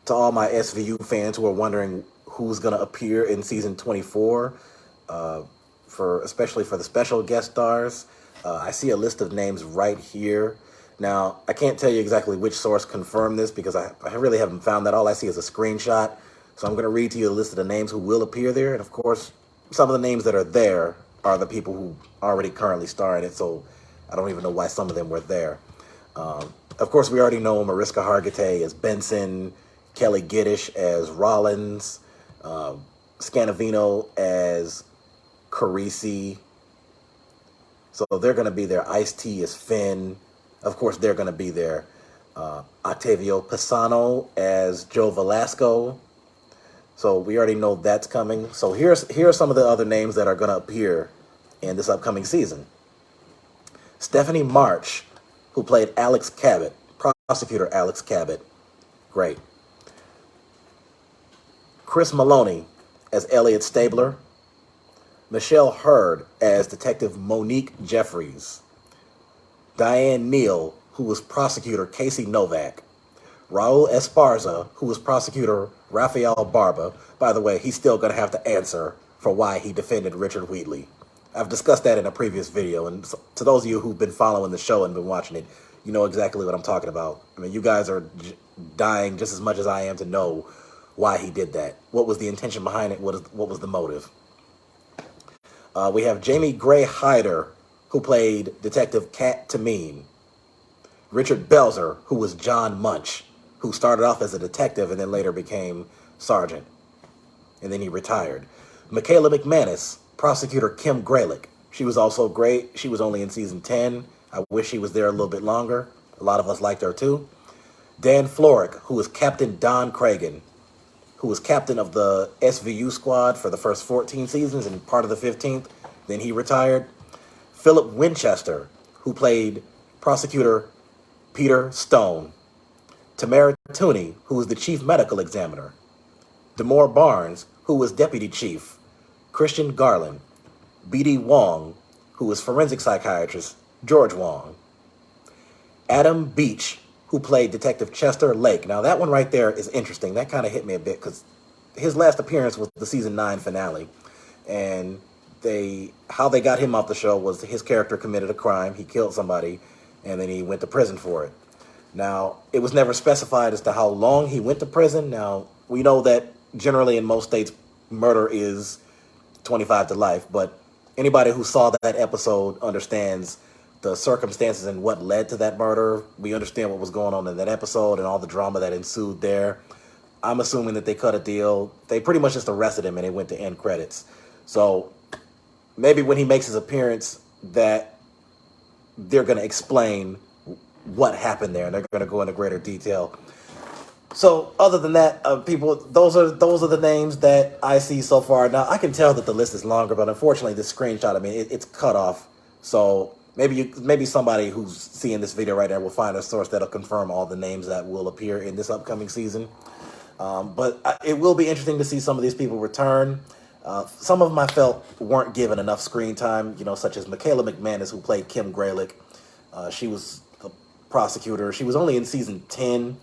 to all my SVU fans who are wondering who's going to appear in season 24, especially for the special guest stars. I see a list of names right here. Now, I can't tell you exactly which source confirmed this because I really haven't found that. All I see is a screenshot. So I'm going to read to you a list of the names who will appear there. And of course, some of the names that are there are the people who already currently star in it. So I don't even know why some of them were there. Of course, we already know Mariska Hargitay as Benson, Kelly Giddish as Rollins, Scannavino as Carisi. So they're going to be there. Ice-T as Finn. Of course, they're going to be there. Octavio Pisano as Joe Velasco. So we already know that's coming. So here are some of the other names that are going to appear in this upcoming season. Stephanie March, who played Alex Cabot, prosecutor Alex Cabot. Great. Chris Maloney as Elliot Stabler. Michelle Hurd as Detective Monique Jeffries. Diane Neal, who was prosecutor Casey Novak. Raul Esparza, who was prosecutor Rafael Barba. By the way, he's still going to have to answer for why he defended Richard Wheatley. I've discussed that in a previous video, and to those of you who've been following the show and been watching it, you know exactly what I'm talking about. I mean, you guys are dying just as much as I am to know why he did that. What was the intention behind it? What was the motive? We have Jamie Gray Hyder, who played Detective Kat Tamine. Richard Belzer, who was John Munch, who started off as a detective and then later became sergeant. And then he retired. Michaela McManus, prosecutor Kim Graylick. She was also great. She was only in season 10. I wish she was there a little bit longer. A lot of us liked her too. Dan Florek, who was Captain Don Cragen, who was captain of the SVU squad for the first 14 seasons and part of the 15th. Then he retired. Philip Winchester, who played prosecutor Peter Stone. Tamara Tooney, who was the chief medical examiner. Demore Barnes, who was deputy chief. Christian Garland. B.D. Wong, who was forensic psychiatrist George Wong. Adam Beach, who played Detective Chester Lake. Now, that one right there is interesting. That kind of hit me a bit because his last appearance was the season 9 finale. And how they got him off the show was his character committed a crime. He killed somebody, and then he went to prison for it. Now, it was never specified as to how long he went to prison. Now, we know that generally in most states, murder is 25 to life. But anybody who saw that episode understands the circumstances and what led to that murder. We understand what was going on in that episode and all the drama that ensued there. I'm assuming that they cut a deal. They pretty much just arrested him and it went to end credits. So maybe when he makes his appearance that they're going to explain what happened there and they're going to go into greater detail. So other than that, people, those are the names that I see so far. Now, I can tell that the list is longer, but unfortunately this screenshot, I mean, it's cut off. So maybe somebody who's seeing this video right now will find a source that'll confirm all the names that will appear in this upcoming season. But it will be interesting to see some of these people return. Some of them I felt weren't given enough screen time, such as Michaela McManus, who played Kim Graylick. She was the prosecutor. She was only in season 10,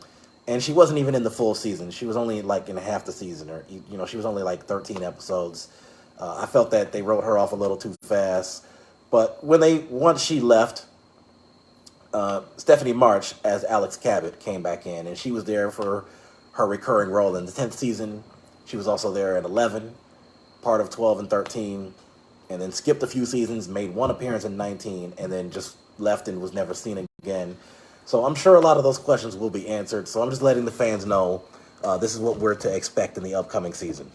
and she wasn't even in the full season. She was only like in half the season, or she was only like 13 episodes. I felt that they wrote her off a little too fast. But once she left, Stephanie March as Alex Cabot came back in, and she was there for her recurring role in the 10th season. She was also there at 11, part of 12 and 13, and then skipped a few seasons, made one appearance in 19, and then just left and was never seen again. So I'm sure a lot of those questions will be answered. So I'm just letting the fans know this is what we're to expect in the upcoming season.